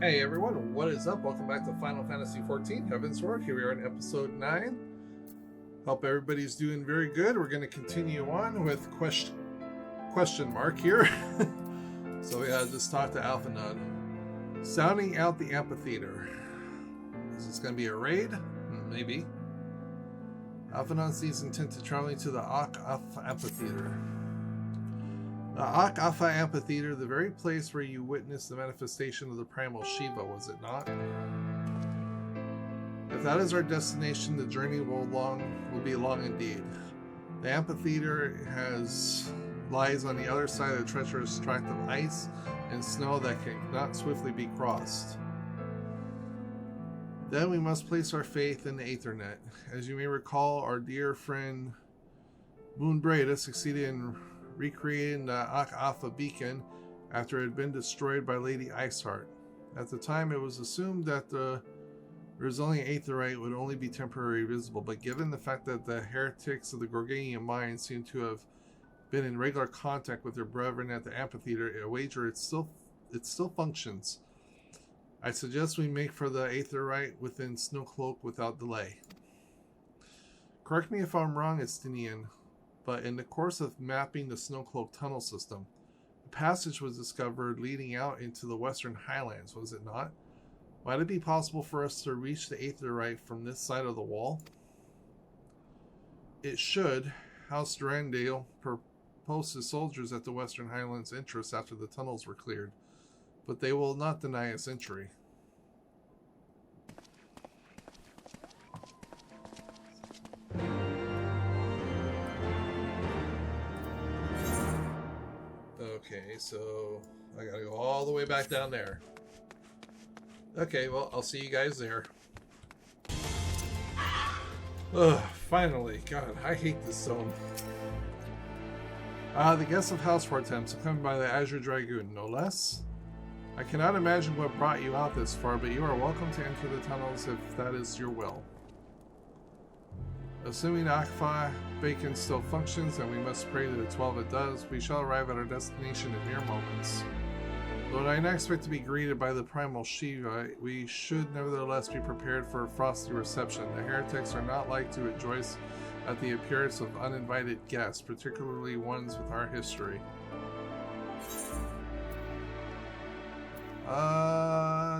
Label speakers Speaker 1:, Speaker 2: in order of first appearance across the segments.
Speaker 1: Hey everyone, what is up? Welcome back to Final Fantasy XIV Heavensward. Here we are in episode 9. Hope everybody's doing very good. We're going to continue on with question mark here. So we had just talked to Alphanod. Sounding out the amphitheater. Is this going to be a raid? Maybe. Alphanod sees intent to traveling to the XIV Amphitheater. The XIV Amphitheater, the very place where you witnessed the manifestation of the primal Shiva, was it not? If that is our destination, the journey will be long indeed. The amphitheater lies on the other side of the treacherous tract of ice and snow that cannot swiftly be crossed. Then we must place our faith in the Aethernet. As you may recall, our dear friend Moonbreda succeeded in recreating the XIV beacon after it had been destroyed by Lady Iceheart. At the time, it was assumed that the resilient aetherite would only be temporarily visible, but given the fact that the heretics of the Gorganian mine seem to have been in regular contact with their brethren at the amphitheater, a wager it still functions. I suggest we make for the aetherite within Snowcloak without delay. Correct me if I'm wrong, Estinian, but in the course of mapping the Snowcloak tunnel system, a passage was discovered leading out into the Western Highlands, was it not? Might it be possible for us to reach the aetherite from this side of the wall? It should. House Durandale proposed to soldiers at the Western Highlands entrance after the tunnels were cleared, but they will not deny us entry. Okay, so I gotta go all the way back down there. Okay, well, I'll see you guys there. Ugh, finally. God, I hate this zone. The guests of House Fortem, succumbed by the Azure Dragoon, no less. I cannot imagine what brought you out this far, but you are welcome to enter the tunnels if that is your will. Assuming XIV beacon still functions, and we must pray that at 12 it does, we shall arrive at our destination in mere moments. Though I do not expect to be greeted by the primal Shiva, we should nevertheless be prepared for a frosty reception. The heretics are not like to rejoice at the appearance of uninvited guests, particularly ones with our history.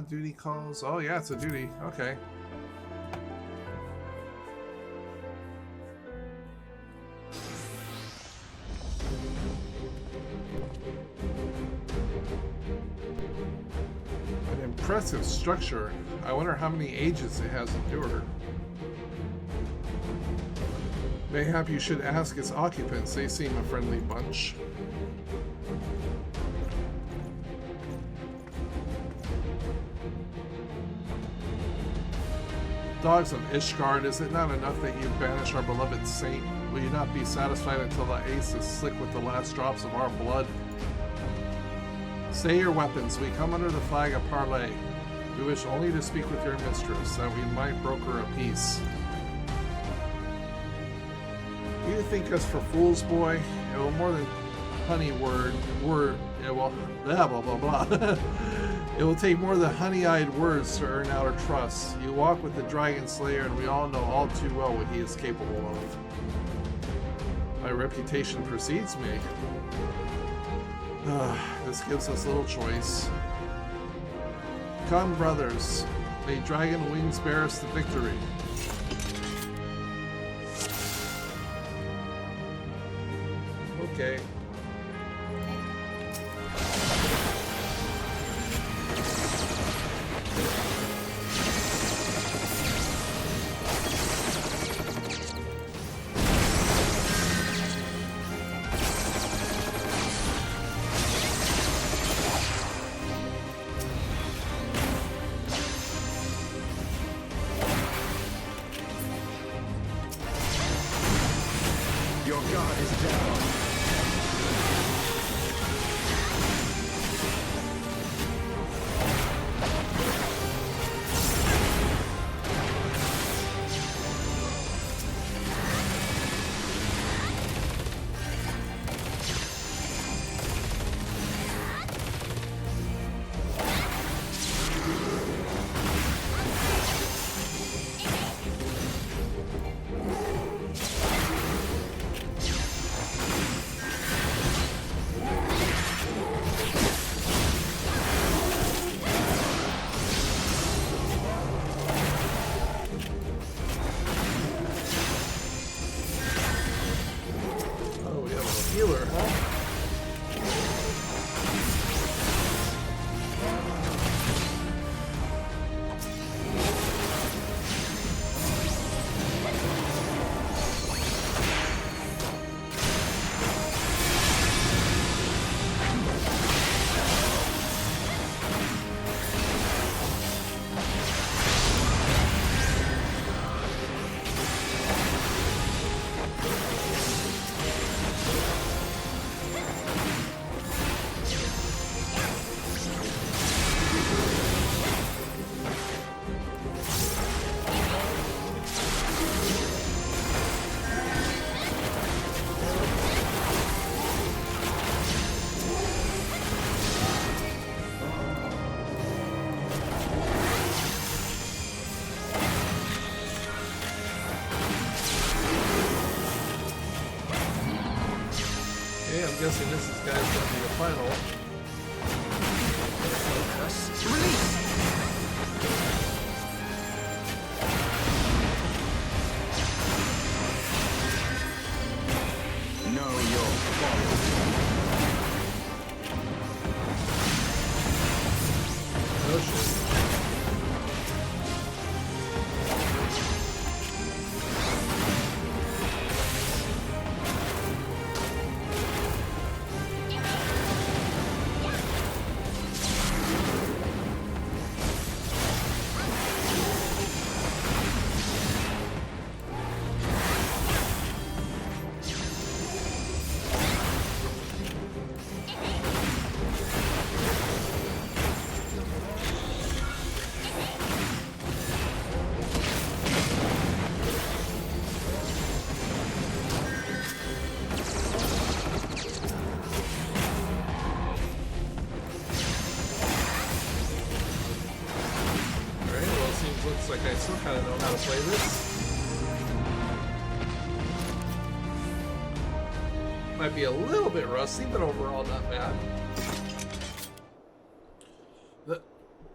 Speaker 1: Duty calls. Oh yeah, it's a duty. Okay. An impressive structure. I wonder how many ages it has endured. Mayhap you should ask its occupants. They seem a friendly bunch. Dogs of Ishgard, is it not enough that you banish our beloved saint? Will you not be satisfied until the ace is slick with the last drops of our blood? Say your weapons. We come under the flag of parley. We wish only to speak with your mistress, that we might broker a peace. Do you think us for fools, boy? It will more than honey it will blah blah blah blah. It will take more than honey-eyed words to earn our trust. You walk with the Dragon Slayer, and we all know all too well what he is capable of. My reputation precedes me. This gives us little choice. Come, brothers. May dragon wings bear us to victory. Okay.
Speaker 2: Your god is down.
Speaker 1: guessing this is gonna be the final.
Speaker 2: Focus. Release. Know your quality.
Speaker 1: Oh shit. Looks like I still kind of know how to play this. Might be a little bit rusty, but overall not bad.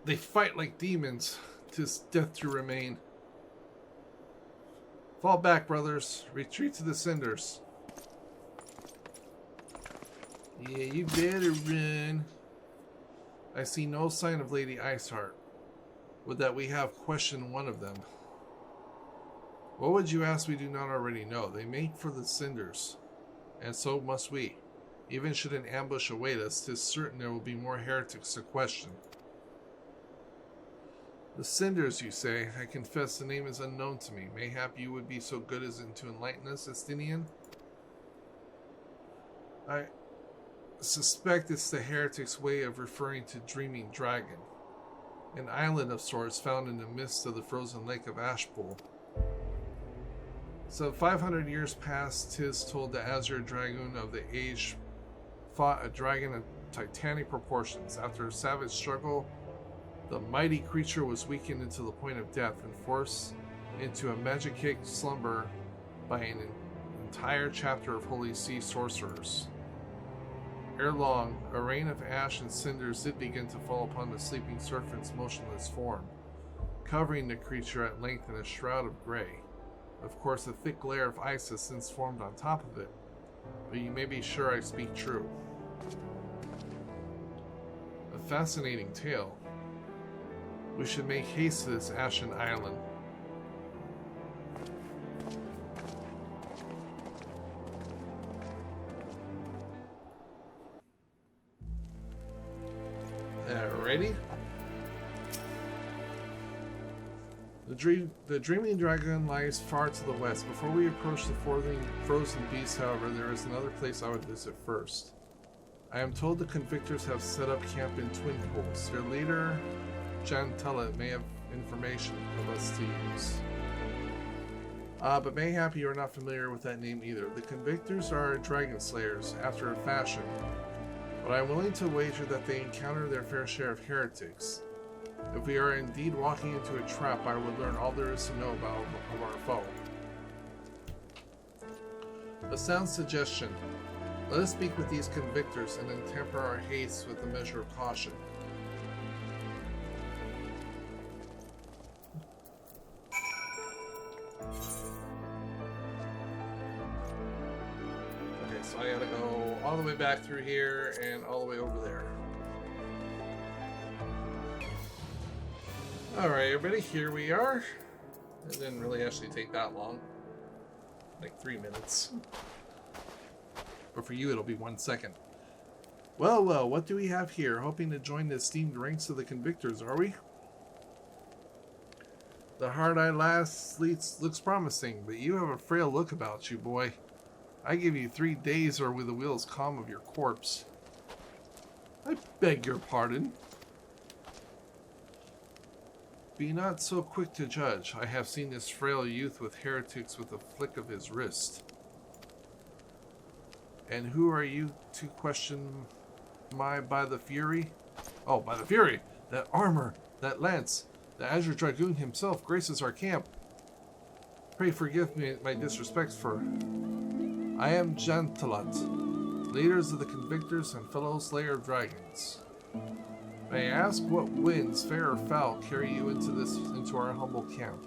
Speaker 1: They fight like demons, 'tis death to remain. Fall back, brothers. Retreat to the cinders. Yeah, you better run. I see no sign of Lady Iceheart. Would that we have questioned one of them. What would you ask we do not already know? They make for the cinders, and so must we. Even should an ambush await us, 'tis certain there will be more heretics to question. The cinders, you say? I confess the name is unknown to me. Mayhap you would be so good as to enlighten us, Estinian? I suspect it's the heretic's way of referring to Dreaming Dragon, an island of sorts found in the midst of the frozen lake of Ashpool. So 500 years past, 'tis told the Azure Dragoon of the age fought a dragon of titanic proportions. After a savage struggle, the mighty creature was weakened into the point of death and forced into a magic slumber by an entire chapter of Holy Sea sorcerers. Ere long, a rain of ash and cinders did begin to fall upon the sleeping serpent's motionless form, covering the creature at length in a shroud of gray. Of course, a thick layer of ice has since formed on top of it, but you may be sure I speak true. A fascinating tale. We should make haste to this ashen island. Alrighty. The Dreaming Dragon lies far to the west. Before we approach the frozen beast, however, there is another place I would visit first. I am told the convictors have set up camp in Twin Pools. Their leader, Jan Tullet, may have information of us to use. But mayhap you are not familiar with that name either. The convictors are dragon slayers, after a fashion, but I am willing to wager that they encounter their fair share of heretics. If we are indeed walking into a trap, I would learn all there is to know of our foe. A sound suggestion. Let us speak with these convictors and then temper our haste with a measure of caution. Okay, so I gotta go all the way back through here and all the way over there. Alright, everybody, here we are. It didn't really actually take that long. Like 3 minutes. But for you, it'll be 1 second. Well, well, what do we have here? Hoping to join the esteemed ranks of the convictors, are we? The hard-eyed lass looks promising, but you have a frail look about you, boy. I give you 3 days or with the wheels calm of your corpse. I beg your pardon. Be not so quick to judge. I have seen this frail youth with heretics with a flick of his wrist. And who are you to question my by the fury? Oh, by the fury! That armor, that lance, the Azure Dragoon himself graces our camp. Pray forgive me my disrespects for... I am Jantalat, leaders of the Convictors and fellow Slayer of Dragons. May I ask what winds, fair or foul, carry you into our humble camp?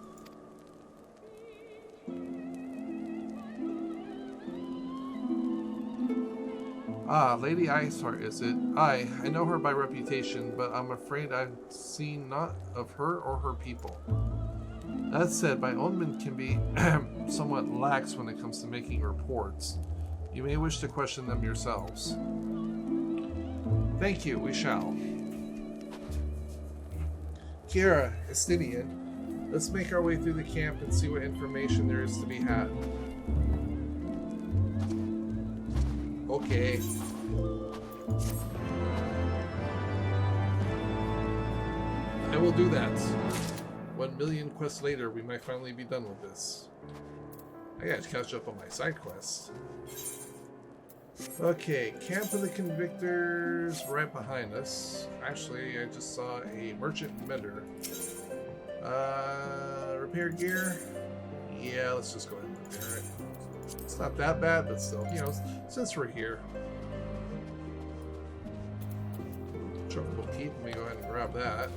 Speaker 1: Ah, Lady Iceheart, is it? I know her by reputation, but I'm afraid I've seen naught of her or her people. That said, my own men can be somewhat lax when it comes to making reports. You may wish to question them yourselves. Thank you, we shall. Kiara, Estinian, let's make our way through the camp and see what information there is to be had. Okay. I will do that. 1 million quests later, we might finally be done with this. I gotta catch up on my side quests. Okay, Camp of the Convictors right behind us. Actually, I just saw a merchant mender. Repair gear? Yeah, let's just go ahead and repair it. It's not that bad, but still, you know, since we're here. Chocobo Keep, let me go ahead and grab that.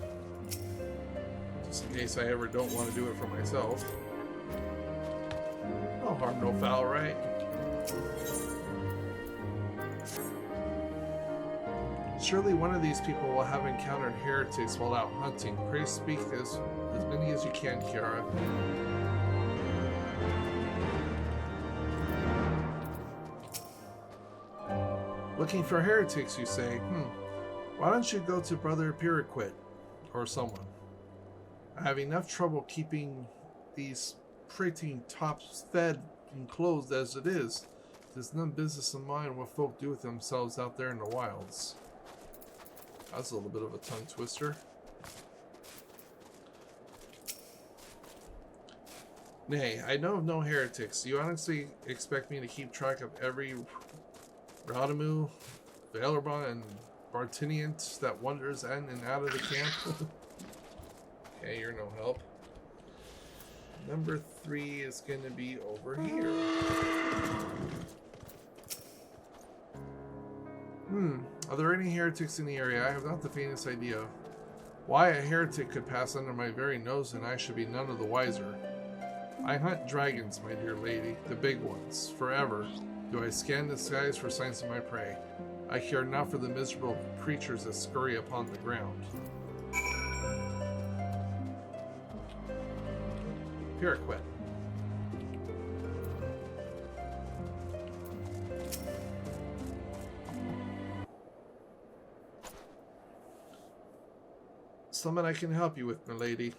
Speaker 1: Just in case I ever don't want to do it for myself. No harm, no foul, right? Surely one of these people will have encountered heretics while out hunting. Pray speak as many as you can, Kiara. Looking for heretics, you say? Why don't you go to Brother Piraquit or someone? I have enough trouble keeping these prating tops fed and clothed as it is. There's none business of mine what folk do with themselves out there in the wilds. That's a little bit of a tongue twister. Nay, I know of no heretics. Do you honestly expect me to keep track of every Radamu, Valerbon, and Bartiniant that wanders in and out of the camp? Okay, you're no help. Number 3 is going to be over here. Are there any heretics in the area? I have not the faintest idea. Why a heretic could pass under my very nose and I should be none of the wiser. I hunt dragons, my dear lady, the big ones, forever. Do I scan the skies for signs of my prey? I care not for the miserable creatures that scurry upon the ground. Piraquet. Something I can help you with, milady.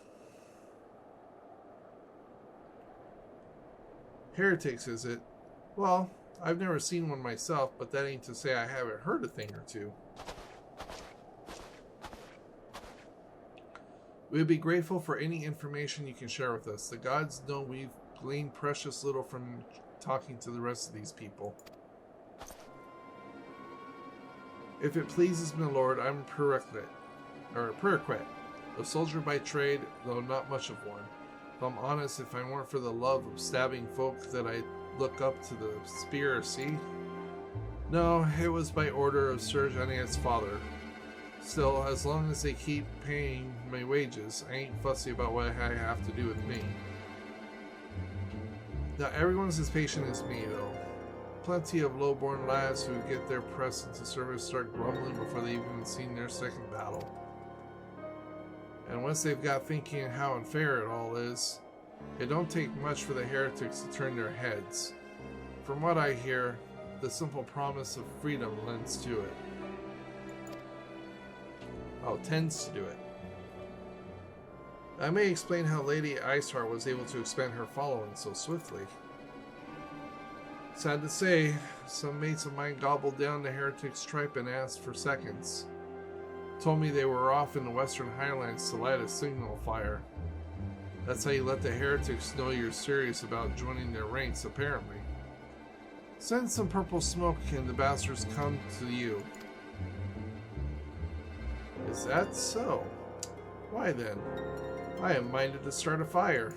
Speaker 1: Heretics, is it? Well, I've never seen one myself, but that ain't to say I haven't heard a thing or two. We would be grateful for any information you can share with us. The gods know we've gleaned precious little from talking to the rest of these people. If it pleases my lord, I'm Piraquet, a soldier by trade, though not much of one. If I'm honest, if I weren't for the love of stabbing folk that I look up to the spear, see? No, it was by order of Sir Janiet's father. Still, as long as they keep paying my wages, I ain't fussy about what I have to do with me. Not everyone's as patient as me, though. Plenty of low-born lads who get their press into service start grumbling before they've even seen their second battle. And once they've got thinking how unfair it all is, it don't take much for the heretics to turn their heads. From what I hear, the simple promise of freedom lends to it. Oh, tends to do it. I may explain how Lady Iceheart was able to expand her following so swiftly. Sad to say, some mates of mine gobbled down the heretics' tripe and asked for seconds. Told me they were off in the Western Highlands to light a signal fire. That's how you let the heretics know you're serious about joining their ranks, apparently. Send some purple smoke and the bastards come to you. Is that so? Why then? I am minded to start a fire.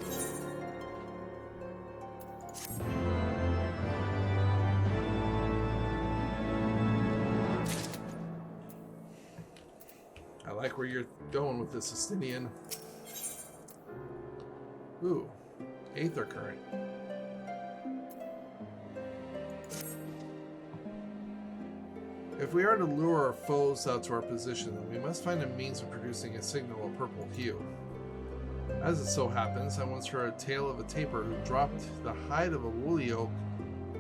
Speaker 1: like where you're going with this, Justinian. Ooh, Aether Current. If we are to lure our foes out to our position, then we must find a means of producing a signal of purple hue. As it so happens, I once heard a tale of a tapir who dropped the hide of a woolly oak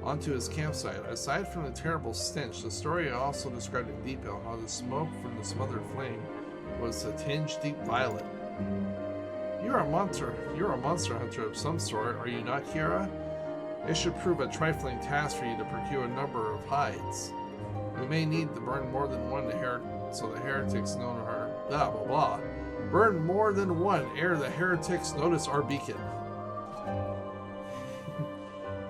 Speaker 1: onto his campsite. Aside from the terrible stench, the story also described in detail how the smoke from the smothered flame was a tinge deep violet. You're a monster hunter of some sort, are you not, Kira? It should prove a trifling task for you to procure a number of hides. We may need to burn more than one so the heretics know our blah blah blah. Burn more than one ere the heretics notice our beacon.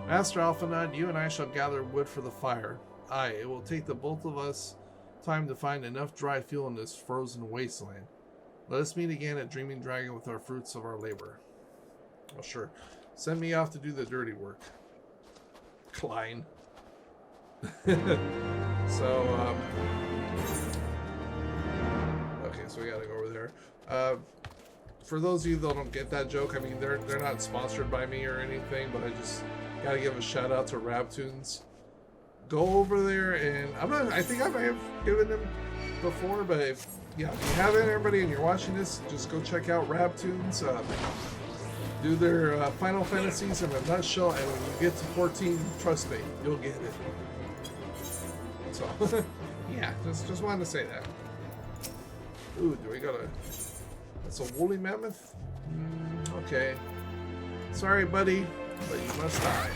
Speaker 1: Master Alphanod, you and I shall gather wood for the fire. Aye, it will take the both of us time to find enough dry fuel in this frozen wasteland. Let us meet again at Dreaming Dragon with our fruits of our labor. Oh, sure. Send me off to do the dirty work. Klein. So, okay, so we gotta go over there. For those of you that don't get that joke, I mean, they're not sponsored by me or anything, but I just gotta give a shout out to Rabtoons. Go over there, and I think I might have given them before, but if you haven't, everybody, and you're watching this, just go check out Rabtoons. Do their Final Fantasies in a nutshell, and when you get to 14, trust me, you'll get it. So, yeah, just wanted to say that. Ooh, do we got a... That's a woolly mammoth? Okay. Sorry, buddy, but you must die.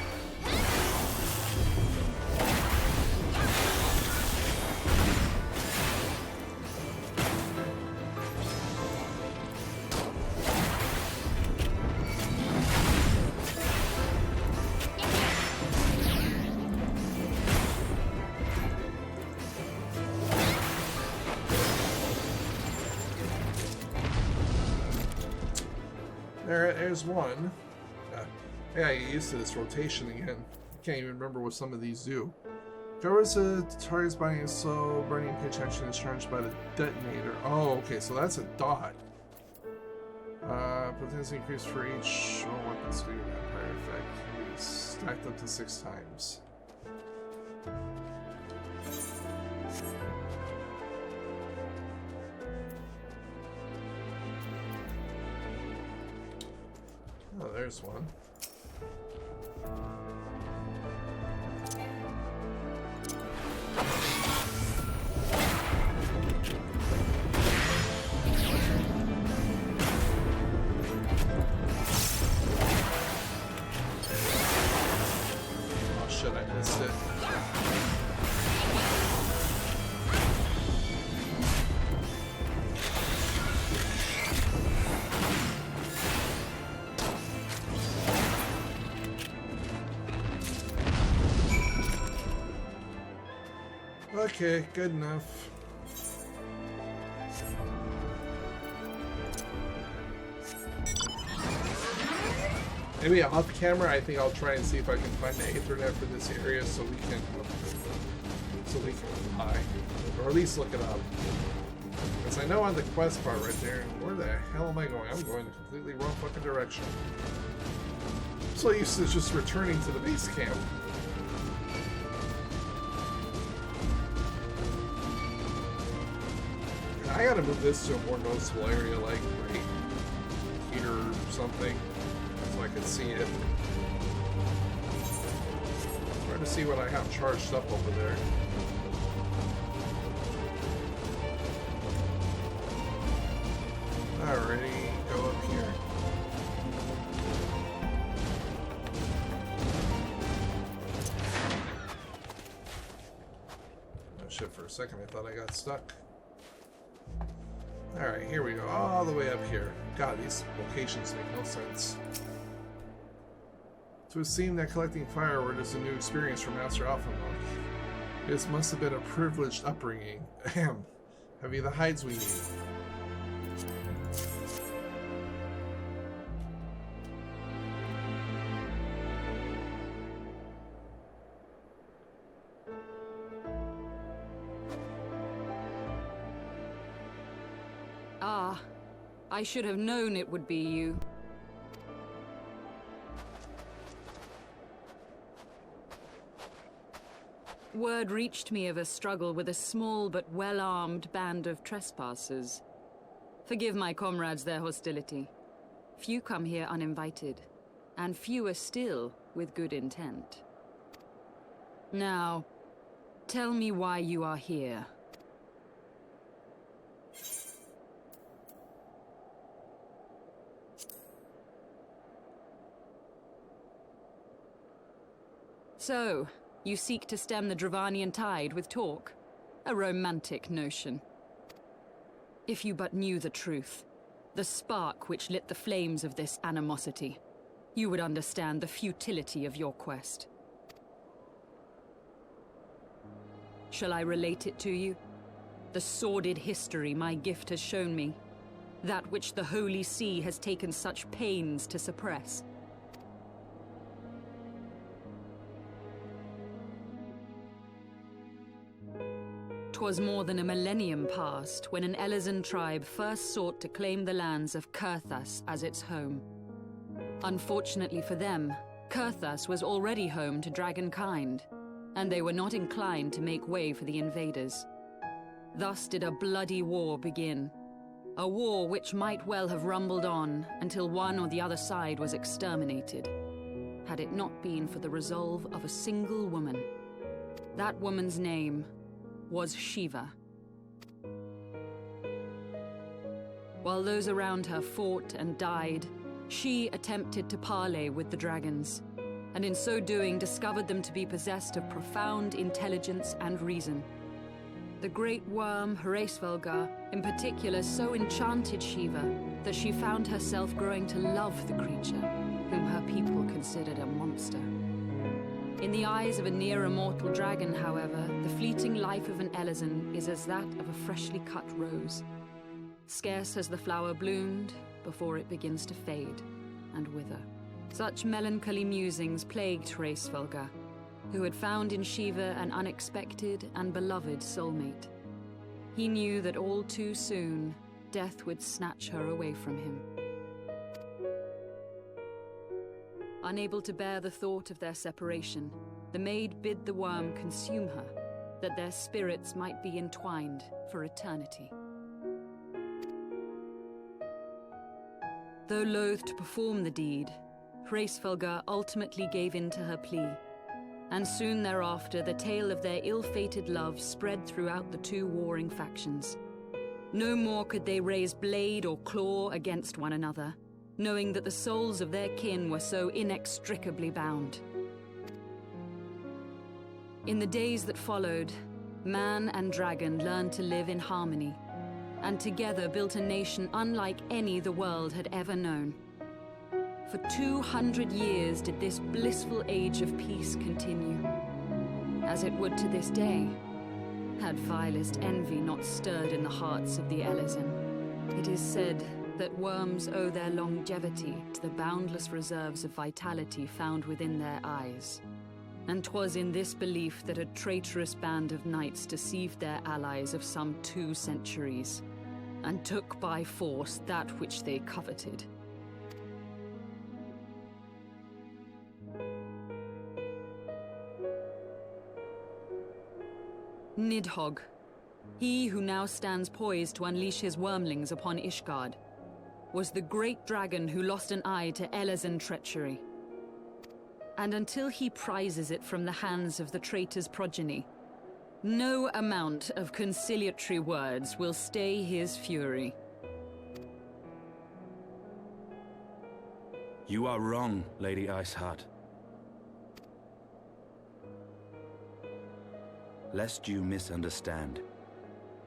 Speaker 1: There's one. Yeah, I get used to this rotation again. I can't even remember what some of these do. Covers the target's body is slow. Burning pitch action is charged by the detonator. Oh, okay, so that's a dot. Potentially increased for each weapons to Empire effect. It's stacked up to 6 times. Oh, there's one. Oh shit, I missed it. Okay, good enough. Maybe off camera, I think I'll try and see if I can find the Ethernet for this area so we can buy, or at least look it up. Because I know on the quest bar right there, where the hell am I going? I'm going the completely wrong fucking direction. I'm so used to just returning to the base camp. I gotta move this to a more noticeable area, like right here or something, so I can see it. Trying to see what I have charged up over there. Alrighty, go up here. Oh shit, for a second I thought I got stuck. Alright, here we go, all the way up here. God, these locations make no sense. It would seem that collecting firewood is a new experience for Master Alphanod. This must have been a privileged upbringing. Ahem. Have you the hides we need?
Speaker 3: I should have known it would be you. Word reached me of a struggle with a small but well-armed band of trespassers. Forgive my comrades their hostility. Few come here uninvited, and fewer still with good intent. Now, tell me why you are here. So, you seek to stem the Dravanian tide with talk? A romantic notion. If you but knew the truth, the spark which lit the flames of this animosity, you would understand the futility of your quest. Shall I relate it to you? The sordid history my gift has shown me, that which the Holy See has taken such pains to suppress. 'Twas more than a millennium past when an Elezen tribe first sought to claim the lands of Kurthas as its home. Unfortunately for them, Kurthas was already home to dragonkind, and they were not inclined to make way for the invaders. Thus did a bloody war begin, a war which might well have rumbled on until one or the other side was exterminated, had it not been for the resolve of a single woman. That woman's name was Shiva. While those around her fought and died, she attempted to parley with the dragons, and in so doing discovered them to be possessed of profound intelligence and reason. The great worm Hraesvelgar, in particular, so enchanted Shiva that she found herself growing to love the creature, whom her people considered a monster. In the eyes of a near-immortal dragon, however, the fleeting life of an Elezen is as that of a freshly cut rose. Scarce has the flower bloomed before it begins to fade and wither. Such melancholy musings plagued Hraesvelgar, who had found in Shiva an unexpected and beloved soulmate. He knew that all too soon, death would snatch her away from him. Unable to bear the thought of their separation, the maid bid the worm consume her, that their spirits might be entwined for eternity. Though loath to perform the deed, Hraesvelgar ultimately gave in to her plea, and soon thereafter the tale of their ill-fated love spread throughout the two warring factions. No more could they raise blade or claw against one another, knowing that the souls of their kin were so inextricably bound. In the days that followed, man and dragon learned to live in harmony, and together built a nation unlike any the world had ever known. For 200 years did this blissful age of peace continue, as it would to this day, had vilest envy not stirred in the hearts of the Elezen. It is said that worms owe their longevity to the boundless reserves of vitality found within their eyes. And 'twas in this belief that a traitorous band of knights deceived their allies of some 2 centuries, and took by force that which they coveted. Nidhogg, he who now stands poised to unleash his wormlings upon Ishgard, was the great dragon who lost an eye to Elezen treachery. And until he prizes it from the hands of the traitor's progeny, no amount of conciliatory words will stay his fury.
Speaker 2: You are wrong, Lady Iceheart. Lest you misunderstand,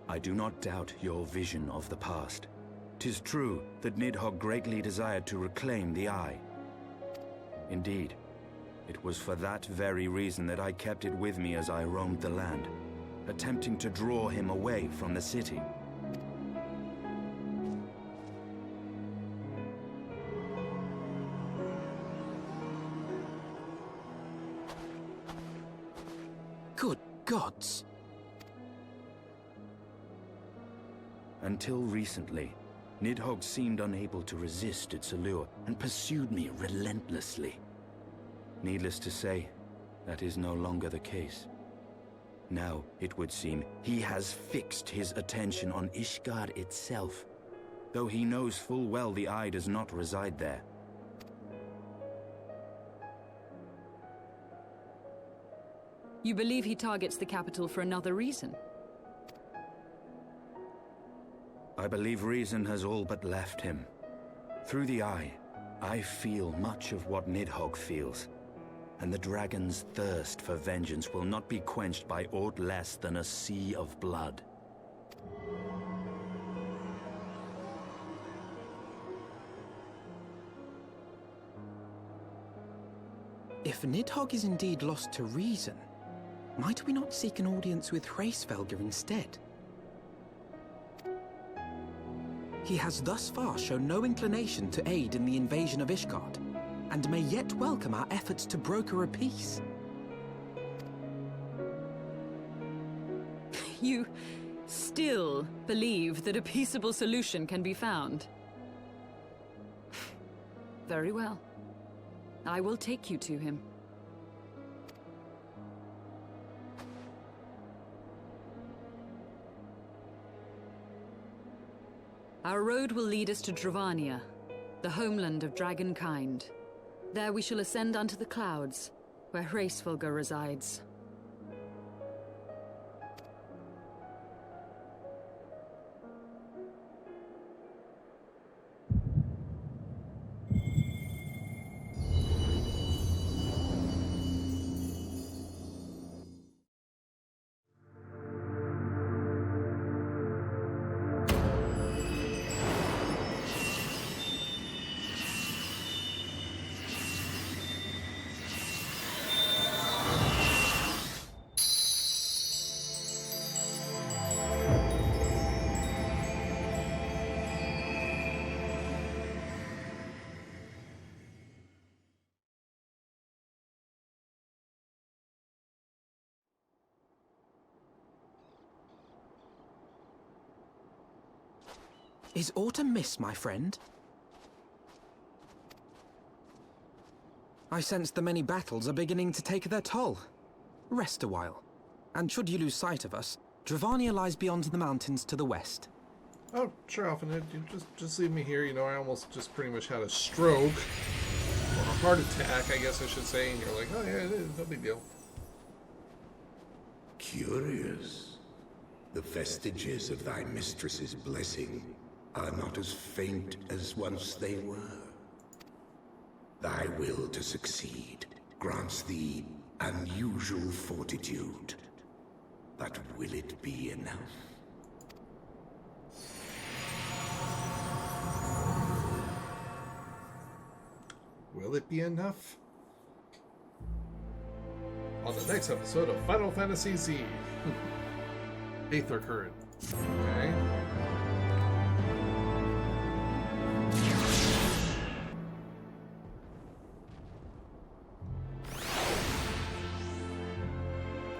Speaker 2: I do not doubt your vision of the past. 'Tis true that Nidhogg greatly desired to reclaim the Eye. Indeed, it was for that very reason that I kept it with me as I roamed the land, attempting to draw him away from the city.
Speaker 4: Good gods!
Speaker 2: Until recently, Nidhogg seemed unable to resist its allure and pursued me relentlessly. Needless to say, that is no longer the case. Now, it would seem, he has fixed his attention on Ishgard itself, though he knows full well the eye does not reside there.
Speaker 3: You believe he targets the capital for another reason?
Speaker 2: I believe reason has all but left him. Through the eye, I feel much of what Nidhogg feels, and the dragon's thirst for vengeance will not be quenched by aught less than a sea of blood.
Speaker 4: If Nidhogg is indeed lost to reason, might we not seek an audience with Hraesvelgr instead? He has thus far shown no inclination to aid in the invasion of Ishgard, and may yet welcome our efforts to broker a peace.
Speaker 3: You still believe that a peaceable solution can be found? Very well. I will take you to him. Our road will lead us to Dravania, the homeland of dragonkind. There we shall ascend unto the clouds, where Hraesvelgr resides.
Speaker 4: Is aught amiss, my friend? I sense the many battles are beginning to take their toll. Rest a while, and should you lose sight of us, Dravania lies beyond the mountains to the west.
Speaker 1: Oh, sure, Alphanid. You just leave me here. You know, I almost just pretty much had a stroke. Or a heart attack, I guess I should say. And you're like, oh yeah, it is. No big deal.
Speaker 5: Curious. The vestiges of thy mistress's blessing are not as faint as once they were. Thy will to succeed grants thee unusual fortitude. But will it be enough?
Speaker 1: Will it be enough? On the next episode of Final Fantasy Z. Aether Current. Okay.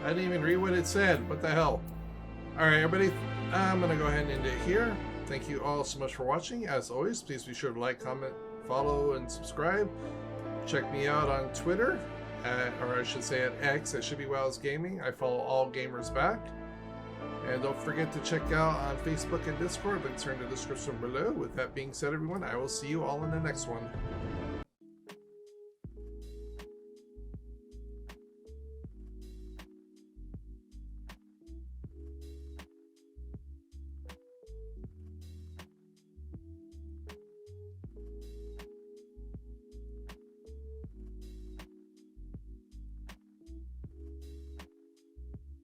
Speaker 1: I didn't even read what it said. What the hell? Alright, everybody. I'm going to go ahead and end it here. Thank you all so much for watching. As always, please be sure to like, comment, follow, and subscribe. Check me out on Twitter, or I should say at X, at ShippyWows Gaming. I follow all gamers back. And don't forget to check out on Facebook and Discord. Links are in the description below. With that being said, everyone, I will see you all in the next one.